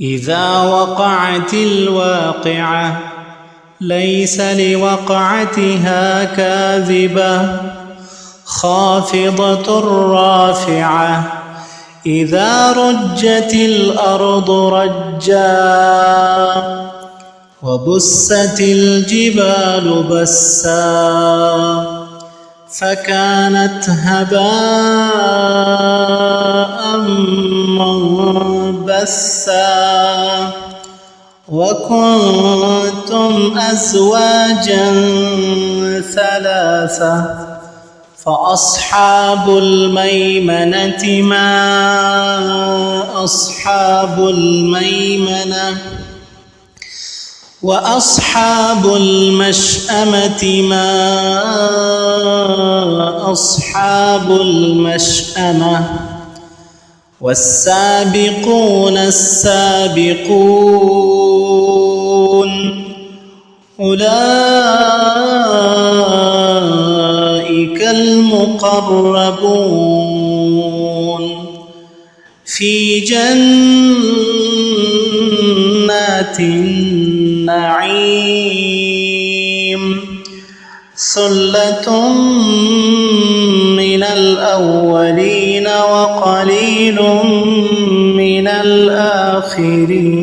إذا وقعت الواقعة ليس لوقعتها كاذبة خافضة رافعة إذا رجت الأرض رجا وبست الجبال بسا فكانت هباء منبثا وكنتم أزواجا ثلاثة فأصحاب الميمنة ما أصحاب الميمنة وأصحاب المشأمة ما أصحاب المشأمة والسابقون السابقون أولئك المقربون في جنات النعيم ثلة من الأولين وقليل من الآخرين.